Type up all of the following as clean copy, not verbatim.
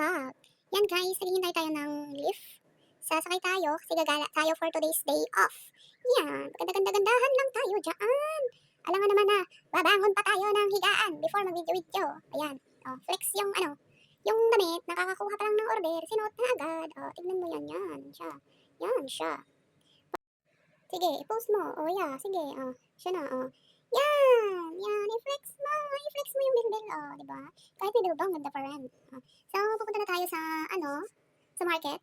vlog. Yan guys, naghihintay tayo ng lift. Sasakay tayo kasi gagala tayo for today's day off. Yan, ganda-ganda-gandahan lang tayo dyan. Alam nga naman na, babangon pa tayo ng higaan before mag-video-video. Ayan, flex yung yung damit, nakakakuha pa lang ng order, sinuot na agad. Tignan mo yan siya. Yan siya. Sige, i-post mo. Yeah, sige. Siya na. Yan. I-flex mo yung bilbil. Di ba? Kahit may bilbong, ganda pa rin. So, pupunta na tayo sa, sa market.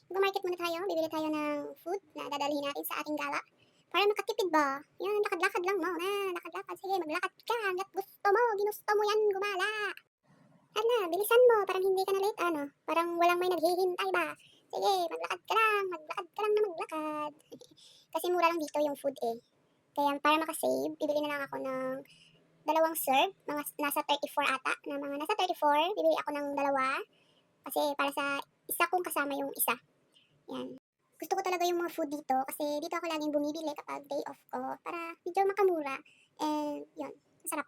Mag-market muna tayo. Bibili tayo ng food na dadalhin natin sa ating gala. Para makatipid ba? Yan, lakad-lakad lang mo. Lakad-lakad. Sige, maglakad ka. Hanggat ginusto mo yan gumala. Bilisan mo. Parang hindi ka na late, Parang walang may naghihintay ba? Sige, maglakad ka lang na maglakad. Kasi mura lang dito yung food eh. Kaya para makasave, bibili na lang ako ng dalawang serve, mga nasa 34 ata, na mga nasa 34, bibili ako ng dalawa. Kasi para sa isa kong kasama yung isa. Yan. Gusto ko talaga yung mga food dito kasi dito ako laging bumibili kapag day off ko para medyo makamura. And yun, masarap.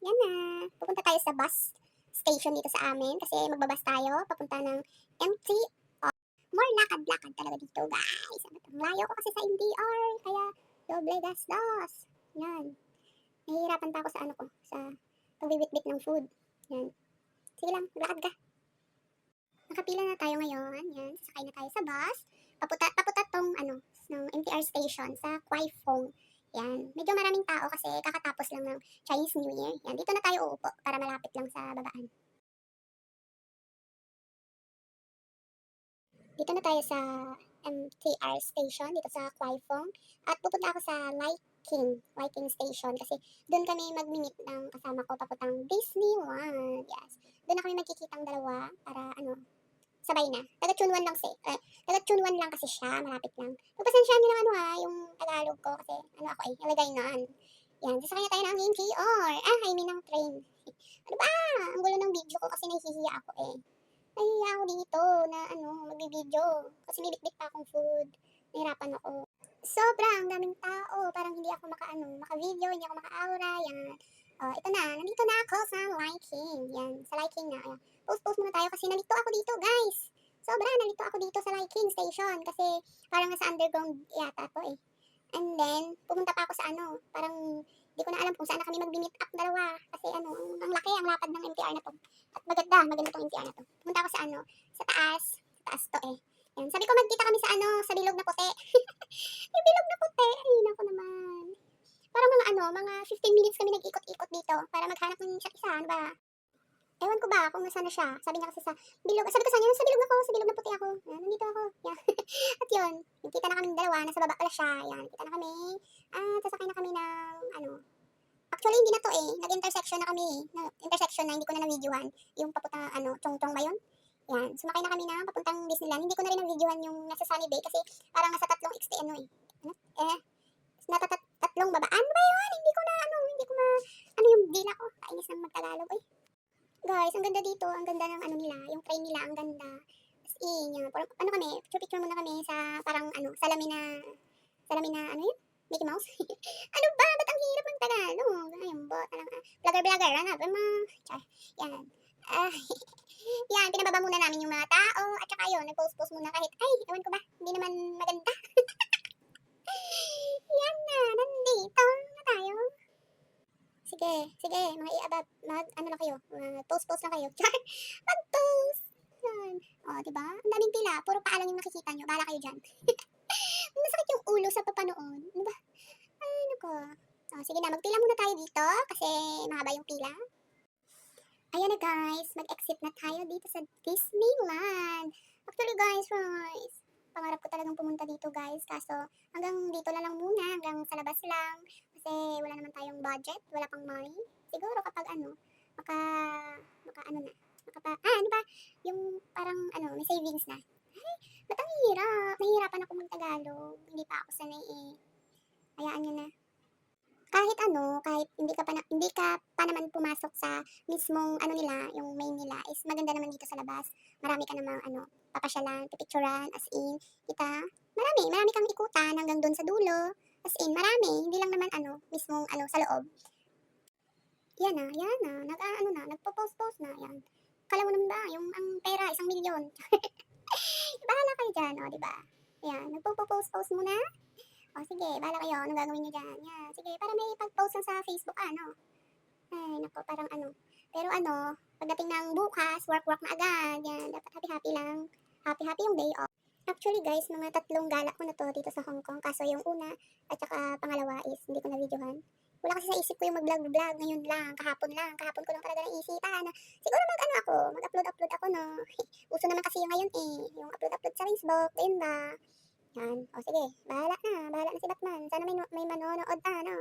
Yan na. Pupunta tayo sa bus station dito sa amin kasi magbabas tayo papunta ng MTR. More lakad-lakad talaga dito, guys. Ang layo ko kasi sa MTR, kaya doble gastos. Yan. Nahihirapan pa ako sa sa pagbibitbit ng food. Yan. Sige lang, lakad ka. Nakapila na tayo ngayon. Yan, sasakay na tayo sa bus. Papunta tong ng MTR station sa Kwai Fong. Yan. Medyo maraming tao kasi kakatapos lang ng Chinese New Year. Yan, dito na tayo uupo para malapit lang sa babaan. Dito na tayo sa MTR station, dito sa Kwai Fong. At pupunta ako sa Liking station kasi doon kami mag-meet ng kasama ko papuntang Disneyland. Yes. Doon na kami magkikitang dalawa para sabay na. Taga-Chunwan lang kasi siya, malapit lang. Pagpasensyahan niyo naman yung Tagalog ko kasi ako nalagay naan. Yan, sasakay na tayo ng MTR. I mean ng train. Ano ba? Ang gulo ng video ko kasi nahihiya ako eh. Nahihiya ako dito na magbibideo. Kasi may bitbit pa akong food. Nahirapan ako. Sobrang daming tao. Parang hindi ako maka-video, hindi ako maka-aura. Yan. Ito na. Nandito na ako sa Liking. Yan. Sa Liking na. Ayan. Post muna tayo kasi nalito ako dito, guys. Nalito ako dito sa Liking station. Kasi parang nasa underground yata to eh. And then, pumunta pa ako sa parang di ko na alam kung saan na kami mag-meet up dalawa. Kasi ang laki, ang lapad ng MTR na to. At maganda tong MTR na to. Pumunta ako sa taas to eh. Yan. Sabi ko magkita kami sa bilog na puti. Yung bilog na puti, ay nako naman. Parang mga 15 minutes kami nag-ikot-ikot dito para maghanap ng isa't isa, ba? Ewan ko ba kung nasaan na siya. Sabi niya kasi sa bilog. Sabi ko sa kanya, sa bilog na puti ako. Yan, nandito ako. Yan. At yun, nagkita na kami dalawa, nasa baba pala siya. Yan, nagkita na kami. Sasakay na kami ng Actually, hindi na to eh. Nag-intersection na kami eh. Intersection na hindi ko na na-videohan. Yung papunta, Chongchong ba yun? Yan. Sumakay na kami na papuntang Disneyland. Hindi ko na rin na-videohan yung nasa Sunny Bay kasi parang nasa 3 tatlong babaan ba yun? Hindi ko yung dila ko. Kainis ng magtagalog eh. Guys, ang ganda dito. Ang ganda ng nila. Yung train nila, ang ganda. As in, yan. Kami, picture muna kami sa parang salamin na yun? Mickey Mouse? Ano ba? Ba't ang hirap ng Tagalog? Ayun ba? Vlogger, Char. Yan. Yan, pinababa muna namin yung mga tao. At saka yun, nag-post muna kahit, ewan ko ba, hindi naman maganda. Yan na, nandito na tayo. Sige, mga i-abab, lang kayo, post lang kayo. Char, mag-post. Yan. Diba? Ang daming pila, puro paa lang yung nakikita nyo. Bahala kayo dyan. Masakit yung ulo sa papanood. Ano ba? Sige na, magpila muna tayo dito kasi mahaba yung pila. Ayan na guys, mag-exit na tayo dito sa Disneyland. Actually guys, pangarap ko talagang pumunta dito guys. Kaso hanggang dito na lang muna, hanggang sa labas lang. Kasi wala naman tayong budget, wala pang money. Siguro kapag yung parang may savings na. Ba't ang hirap? Nahihirapan ako mag-Tagalog. Hindi pa ako sanay eh. Hayaan nyo na. Kahit hindi ka pa naman pumasok sa mismong nila, yung main nila, is maganda naman dito sa labas. Marami ka namang papasyalan, pipicturan, as in, marami kang ikutan hanggang doon sa dulo. As in, marami, hindi lang naman mismong sa loob. Yan na, nagpo-post na, yan. Akala mo naman ba, yung ang pera, 1,000,000. Bahala kayo dyan, o, diba? Yan, nagpo-post-post muna. O, sige, bahala kayo, anong gagawin nyo dyan? Yan, sige, para may pag-post lang sa Facebook, ano? Ay, naku, parang ano. Pero ano, pagdating ng bukas, work-work na agad. Yan, dapat happy-happy lang. Happy-happy yung day off. Actually guys, mga 3 gala ko na to dito sa Hong Kong. Kaso yung una at saka pangalawa is hindi ko na-videohan. Wala kasi sa isip ko yung mag-vlog-vlog. Ngayon lang, kahapon lang. Kahapon ko lang talaga naisipan na siguro mag-ano ako, mag-upload-upload ako, no. Uso naman kasi yung ngayon eh. Yung upload-upload sa Facebook, yun ba? Yan, o sige, bahala na si Batman. Sana may manonood na, no.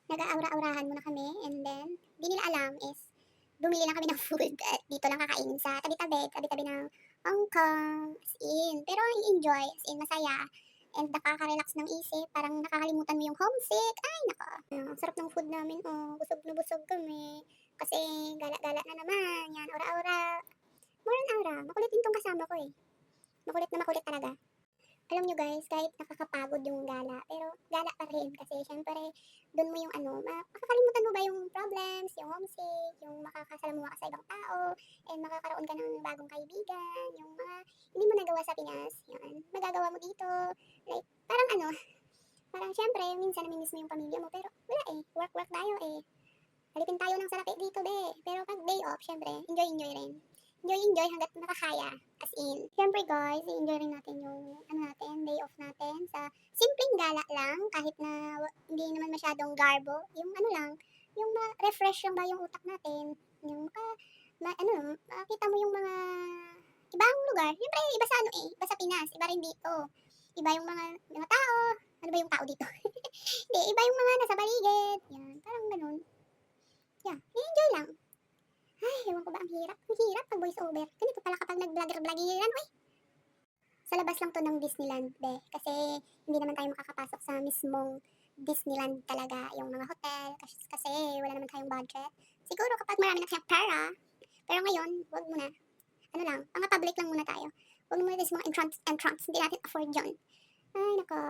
Nag-aura-aurahan muna kami and then, di nila alam is, bumili lang kami ng food at dito lang kakainin sa tabi-tabi ng Hong Kong, as in. Pero i-enjoy, as in, masaya. And nakaka-relax ng isip, parang nakakalimutan mo yung homesick. Ay, nako. Ang sarap ng food namin, oh. Busog na busog kami. Kasi gala-gala na naman. Yan, aura-aura. More on aura. Makulit din tong kasama ko eh. Makulit na makulit talaga. Alam nyo guys, kahit nakakapagod yung gala, pero gala pa rin kasi syempre, doon mo yung ano, makakalimutan mo ba yung problems, yung homesick, yung makakasalamuha ka sa ibang tao, and makakaroon ka ng bagong kaibigan, yung mga hindi mo nagawa sa Pinas, yun, magagawa mo dito, like, parang ano, parang syempre, minsan namimiss mo yung pamilya mo, pero wala eh, work tayo eh, halipin tayo ng sarap dito be, pero pag day off, syempre, enjoy rin. Enjoy hanggat makakaya. As in, syempre guys, i-enjoy rin natin yung day off natin sa simpleng gala lang, kahit na hindi naman masyadong garbo. Yung ano lang, yung ma-refresh lang ba yung utak natin. Yung makita mo yung mga ibang lugar. Syempre, iba sa ano eh, iba sa Pinas, iba rin dito. Iba yung mga tao. Ano ba yung tao dito? Hindi, iba yung mga nasa paligid. Yan, parang ganun. Yeah, enjoy lang. Ay, ewan ko ba, ang hirap. Ang hirap pag voice over. Ganito pala kapag nag-vlogger-vloggeran, uy. Sa labas lang to ng Disneyland, be. Kasi hindi naman tayo makakapasok sa mismong Disneyland talaga. Yung mga hotel, kasi wala naman tayong budget. Siguro kapag marami na tayong pera. Pero ngayon, wag muna. Ano lang, mga public lang muna tayo. Wag muna this mga entrance. Hindi natin afford yun. Ay, nako.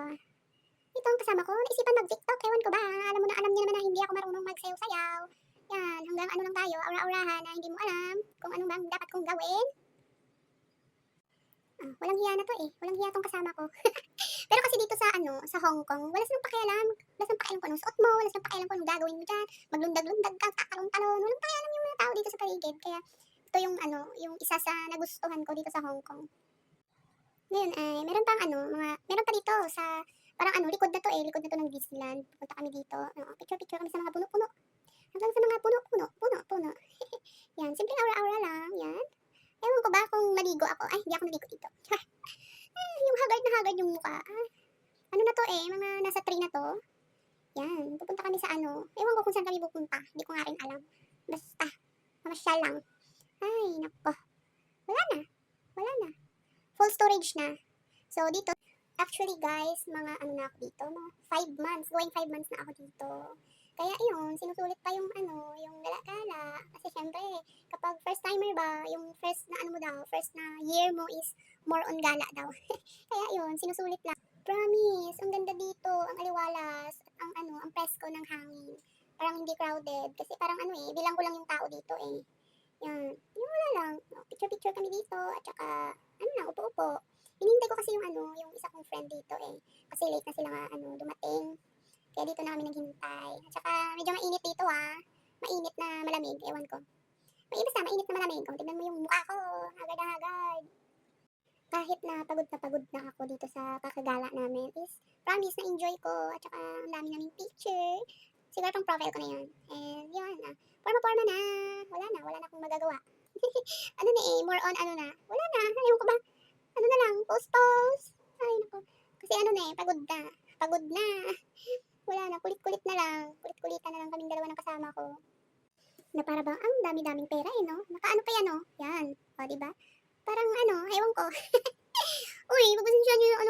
Ito ang kasama ko. Naisipan mag-TikTok. Ewan ko ba. Alam niya naman na hindi ako marunong magsayaw-sayaw. Yan, hanggang ano lang tayo, aura-aurahan na hindi mo alam kung ano bang dapat kong gawin. Walang hiya na to eh. Walang hiya tong kasama ko. Pero kasi dito sa sa Hong Kong, wala silang pakialam. Wala silang pakialam kung anong suot mo, wala silang pakialam kung anong gagawin mo dyan. Maglundag-lundag ka, kakalong-talon. Walang pakialam yung mga tao dito sa paligid. Kaya ito yung yung isa sa nagustuhan ko dito sa Hong Kong. Ngayon ay, meron pa dito sa, parang likod na to eh, likod na to ng Disneyland. Pupunta kami dito. Picture-picture kami sa mga puno-puno. Hanggang sa mga puno. Yan, simpleng aura-aura lang, yan. Ewan ko ba kung maligo ako. Ay, hindi ako naligo dito. Yung haggard na haggard yung mukha. Ano na to eh, mga nasa tree na to. Yan, pupunta kami sa ewan ko kung saan kami pupunta. Hindi ko nga rin alam. Basta, mamasyal lang. Ay, nako. Wala na. Full storage na. So, dito, actually guys, mga na ako dito, mga 5 months, going 5 months na ako dito. Kaya yun, sinusulit pa yung yung gala-gala. Kasi syempre, kapag first timer ba, yung first na first na year mo is more on gala daw. Kaya yun, sinusulit lang. Promise, ang ganda dito, ang aliwalas, at ang presko ng hangin. Parang hindi crowded. Kasi parang bilang ko lang yung tao dito eh. Yan, yung wala lang. Picture-picture kami dito, at saka, upo-upo. Hinihintay ko kasi yung isa kong friend dito eh. Kasi late na sila dumating. Kaya dito na kami naghintay. At saka medyo mainit dito Mainit na malamig, ewan ko. Basta mainit na malamig. Kung tignan mo yung mukha ko, hagad na hagad. Kahit na pagod na ako dito sa kakagala namin is, promise na enjoy ko. At saka ang dami naming picture. Siguro itong profile ko na yun. And yun forma na. Wala na akong magagawa. More on wala na, ayaw ko ba? Na lang, post. Ay, nako. Kasi pagod na. Wala na, kulit-kulit na lang. Kulit-kulitan na lang kaming dalawa ng kasama ko. Na para bang ang dami-daming pera eh, no? Nakaano pa yan, no? Yan. O, diba? Parang ewan ko. Uy, pagpasensya nyo yung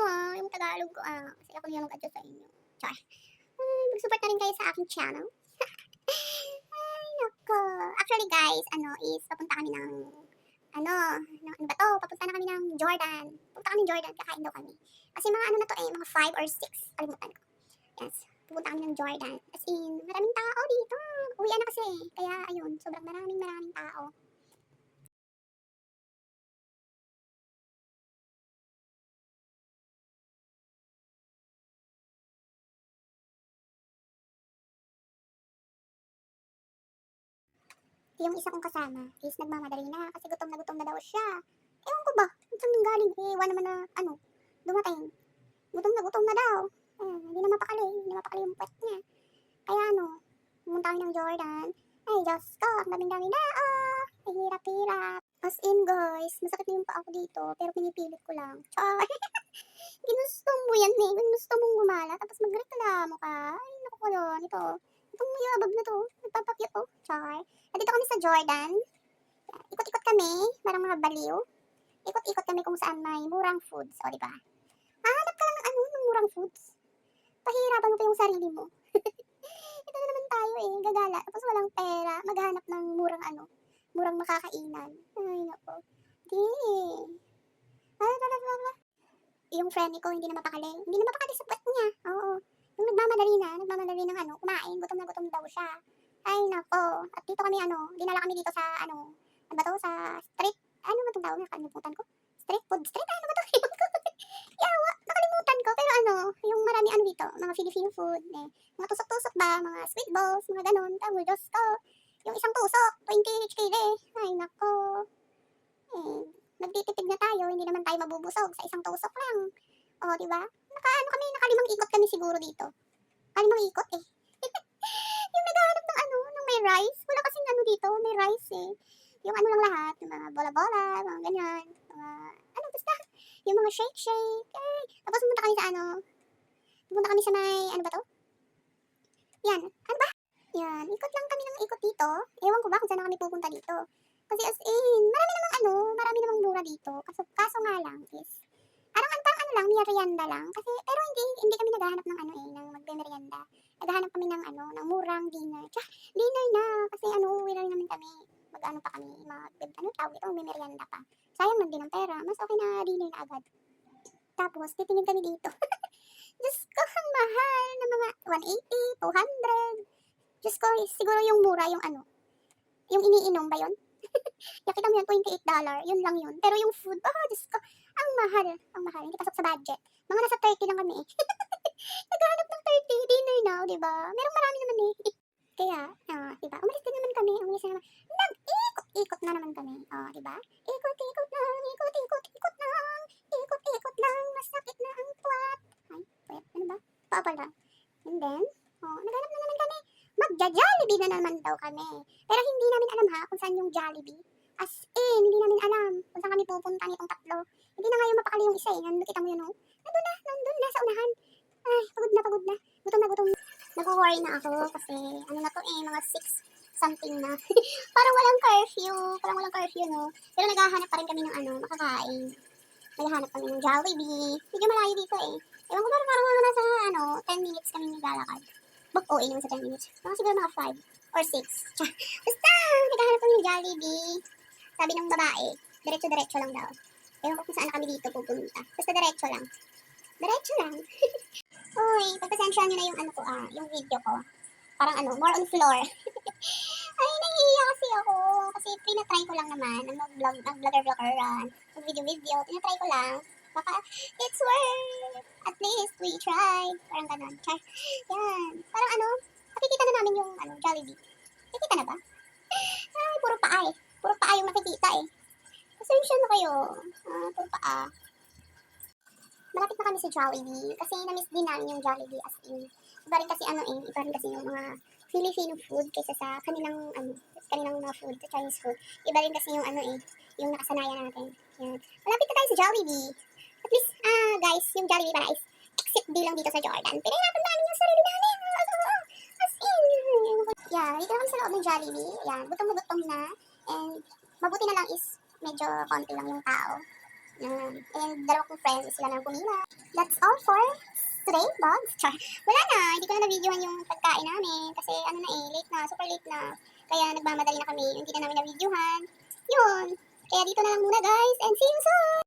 yung Tagalog ko Kasi ako yung mag-adjust sa inyo. Char. Mag-support na rin kayo sa aking channel. Ay, nako. Actually, guys, is papunta kami ng papunta na kami ng Jordan. Pupunta kami ng Jordan, kakain daw kami. Kasi mga na to eh, mga 5 or 6. Kalimutan ko. Yes. Pupunta kami ng Jordan. As in, maraming tao dito. Uy, Uwian na kasi, kaya ayun, sobrang maraming tao. Yung isa kong kasama is nagmamadali na kasi gutom na daw siya. Ewan ko ba, saan nang galing, eh, iwan naman na, dumating. Gutom na daw. Hindi na mapakali yung puwet niya. Kaya pumunta kami ng Jordan. Ay, Diyos ko, ang daming-dami na, ang hirap-hirap. As in, guys, masakit na yung paa ko dito, pero pinipilit ko lang. Char! Ginusto mo yan eh, ginusto mong gumala, tapos magreklamo ka. Ay, naku ko yun, ito. Itong mayabag na to, nagpapakyat to. Char! Nandito kami sa Jordan. Ikot-ikot kami, parang mga baliw. Ikot-ikot kami kung saan may murang foods, o diba? Hanap ka lang ng murang foods. Pahirapan mo pa yung sarili mo. Ito na naman tayo eh, gagala, tapos walang pera, maghanap ng murang makakainan. Ay, nako. Di. Yung friend ko hindi na mapakali sa puwet niya, oo. Yung nagmamadali ng kumain, gutom na gutom daw siya. Ay, nako. At dito kami dinala kami dito sa ano ba to, sa street, ano ba itong tawag, nakalimutan ko. Street food, ano ba to? Yawa, nakalimutan ko, pero yung marami dito, mga Filipino food, eh. Mga tusok-tusok ba, mga sweet balls, mga ganon, tawag, Diyos ko. Yung isang tusok, 20 HKD. Ay, nako. Eh, nagtitipid na tayo, hindi naman tayo mabubusog sa isang tusok lang. O, diba? Nakalimang ikot kami siguro dito. Kalimang ikot eh. Yung naghahanap ng may rice. Wala kasing dito, may rice eh. Yung lang lahat, yung mga bola-bola, mga ganyan. Mga, basta, yung mga shake-shake. Eh. Tapos pumunta kami sa may, ba to? Yan, Yan, ikot lang kami ng ikot dito. Ewan ko ba kung saan na kami pupunta dito. Kasi as in, marami namang mura dito. Kaso nga lang is, parang merienda lang. Kasi, pero hindi kami naghahanap ng ng magbe-merienda. Naghahanap kami ng ng murang dinner. Tsaka, dinner na. Kasi uuwi na rin naman kami. Pa kami, tawag ito, may merienda pa. Sayang lang din ang pera. Mas okay na dinner na agad. Tapos, titingin kami dito. Diyos ko, ang mahal na mga 180, 200. Diyos ko, siguro yung mura, yung yung iniinom ba yun? Nakita mo yan, $28, yun lang yun. Pero yung food, Diyos ko, ang mahal, hindi pasok sa budget. Mga nasa 30 lang kami eh. Naghahanap ng 30, dinner na, diba? Merong marami naman eh. Kaya, diba, umalis na naman. Nag-ikot-ikot na naman kami. Diba? Ikot-ikot lang, masakit na ang puwat. Ay, puwet, ano ba? Paapal lang. And then, naghanap na naman kami. Magja-Jollibee na naman daw kami. Pero hindi namin alam kung saan yung Jollibee. As in, hindi namin alam kung saan kami pupunta nitong tatlo. Hindi na nga yung mapakali yung isa eh. Kita mo yun nandun na sa unahan. Ay, pagod na. Gutom na gutom. Nag-worry na ako kasi na to eh, mga 6 something na. Parang walang curfew, no? Pero naghahanap pa rin kami ng makakain. Naghahanap kami ng Jollibee. Medyo malayo dito eh. Ewan ko parang mga nasa 10 minutes kami naglalakad. OA naman sa 10 minutes. Siguro mga 5 or 6. Basta, naghahanap kami ng Jollibee. Sabi ng babae, diretso-diretso lang daw. Ewan ko kung saan kami dito pupunta. Basta diretso lang. Uy, pagpasensyahan nyo na yung yung video ko. Parang more on floor. Ay, nahihiya kasi ako. Kasi pinatry ko lang naman na mag-vlogger, mag-video. Pinatry ko lang. Baka, it's worth. At least, we tried. Parang ganon. Yan. Parang nakikita na namin yung Jollibee. Nakikita na ba? Ay, puro paa eh. Puro paa yung nakikita eh. Pasensya na kayo. Puro paa. Malapit na kami sa Jollibee. Kasi na-miss din namin yung Jollibee as in. Iba rin kasi iba rin kasi yung mga Filipino food kaysa sa kanilang mga food, sa Chinese food. Iba rin kasi yung yung nakasanayan natin. Yan. Malapit na tayo sa Jollibee. At least, guys, yung Jollibee pala is exit B lang dito sa Jordan. Pinahirapan namin yung sarili namin. As in. Yeah, dito naman sa loob ng Jollibee. Yan, gutom na. And, mabuti na lang is medyo konti lang yung tao. And dalawa kong friends, sila na pumila. That's all for today, vlogs. Wala na, hindi ko na na-videohan yung pagkain namin. Kasi late na, super late na. Kaya nagmamadali na kami, hindi na namin na-videohan. Yun. Kaya dito na lang muna guys, and see you soon!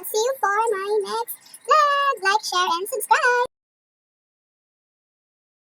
See you for my next vlog. Like, share, and subscribe!